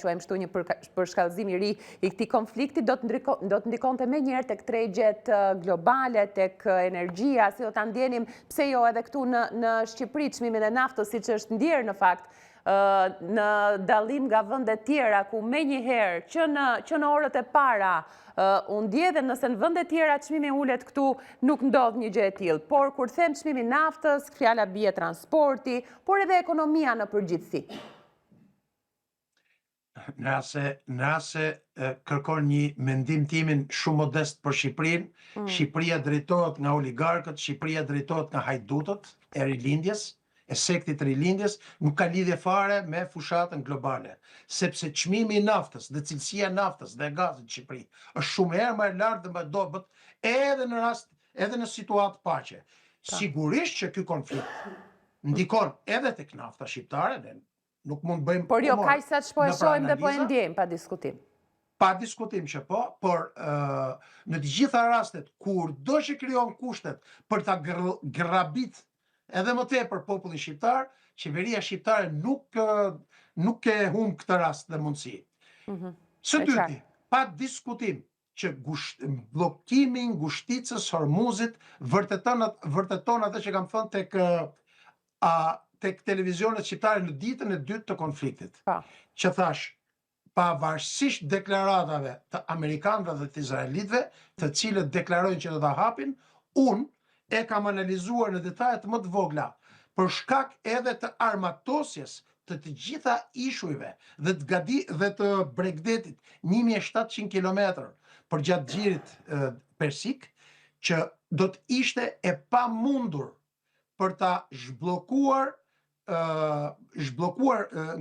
quajmë shtu një përshkallëzim i ri i këtij konflikti do të ndikonte menjëherë tek tregjet globale, tek energjia, si do ta ndjenim pse jo edhe këtu në Shqipëri çmimin e naftës siç është ndjerë në fakt në dallim nga vende tjera ku menjëherë që në orët e para u ndjedhe nëse në vende tjera çmimi ulet këtu nuk ndodh një gjë e tillë. Por kur them çmimi i naftës, fjala bie transporti, por edhe ekonomia në përgjithësi. Nëse kërkon një mendim timin shumë modest për Shqipërinë, Shqipëria drejtohet nga oligarkët, Shqipëria drejtohet nga hajdutët e rilindjes, e sektit rilindjes, nuk ka lidhje fare me fushatën globale. Sepse çmimi i naftës dhe cilësia e naftës dhe gazit në Shqipëri është shumë herë më e lartë dhe më e dobët edhe në situatë paqe. Sigurisht që ky konflikt ndikon edhe tek nafta shqiptare, nuk mund bëjmë... Por jo, kaq sa që po e shohim dhe po e ndjejmë, pa diskutim. Pa diskutim që po, por në të gjitha rastet, kur do që krijon kushtet për ta grabit edhe më tepër popullin shqiptar, qeveria shqiptare nuk e humb këtë rast dhe mundësi. Së dyti, pa diskutim që bllokimi i ngushticës Hormuzit vërteton atë që kam thënë tek televizionet shqiptare në ditën e dytë të konfliktit. Që thash, pavarësisht deklaratave të amerikanëve dhe të izraelitëve, të cilët deklarojnë që do ta hapin, unë e kam analizuar në detajet më të vogla për shkak edhe të armatosjes të gjitha ishujve dhe të Bregdetit 1700 km për gjatë xhirit persik, që do të ishte e pamundur për ta zhbllokuar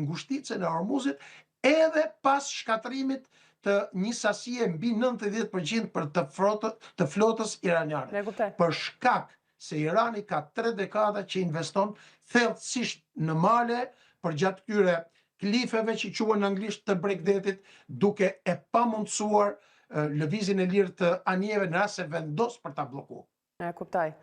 ngushticën e Hormuzit edhe pas shkatrimit të një sasie mbi 90% të flotës iraniane. Për shkak se Irani ka 3 dekada që investon thellësisht në male për gjatë këtyre klifeve që quhen në anglisht të Bregdetit, duke e pamundsuar lëvizjen e lirë të anijeve në rast se vendos për ta bllokuar. E kuptoj.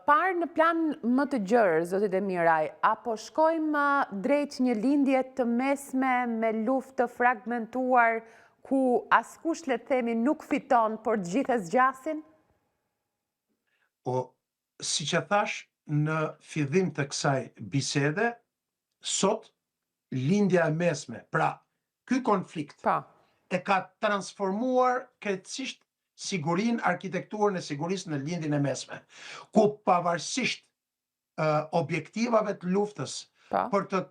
Parë në plan më të gjerë, zoti Demiraj, apo shkojmë drejt një lindje të mesme me luftë të fragmentuar ku askush le të themi nuk fiton, por të gjithë e zgjasin? Siç e thash në fillim të kësaj bisede, sot lindja e mesme, pra ky konflikt e ka transformuar krejtësisht sigurinë, arkitekturën e sigurisë në lindjen e mesme, ku pavarësisht objektivave të luftës për të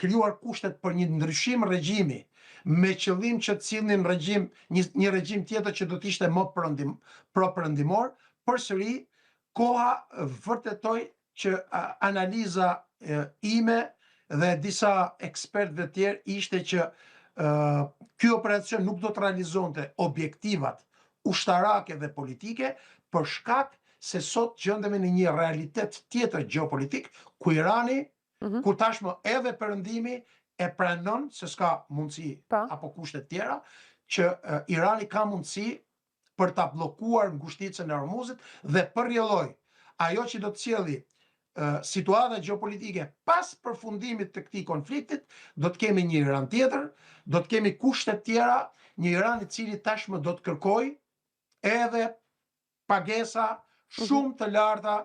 krijuar kushtet për një ndryshim regjimi, me qëllim që të sillnin një regjim tjetër që do të ishte më pro-perëndimor, përsëri koha vërtetoi që analiza ime dhe disa ekspertëve të tjerë ishte që ky operacion nuk do të realizonte objektivat ushtarake dhe politike për shkak se sot gjendemi në një realitet tjetër gjeopolitik ku Irani, ku tashmë edhe Perëndimi e pranon se s'ka mundësi apo kushte tjera, që Irani ka mundësi për ta bllokuar ngushticën e Hormuzit dhe përrjelloj ajo që do të sjellë situata gjeopolitike pas përfundimit të këtij konfliktit, do të kemi një Iran tjetër, do të kemi kushte tjera, një Iran i cili tashmë do të kërkojë edhe pagesa shumë të larta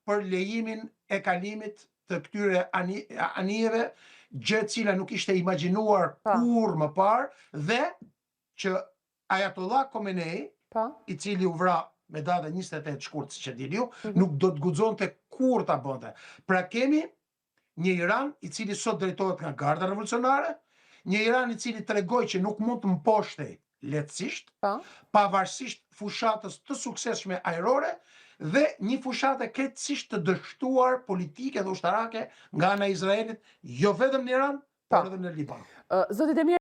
për lejimin e kalimit të këtyre anijeve, gjë e cila nuk ishte imagjinuar kurrë më parë, dhe që Ayatollah Khomeini, i cili u vra me datën 28 shkurt, siç e dini ju, nuk do të guxonte kurrë ta bënte. Pra kemi një Iran i cili sot drejtohet nga garda revolucionare, një Iran i cili tregoi që nuk mund të mposhtej lehtësisht, pavarësisht fushatës të suksesshme ajrore dhe një fushatë krejtësisht të dështuar politike dhe ushtarake nga ana e Izraelit, jo vetëm në Iran, por edhe në Liban. Zoti Demir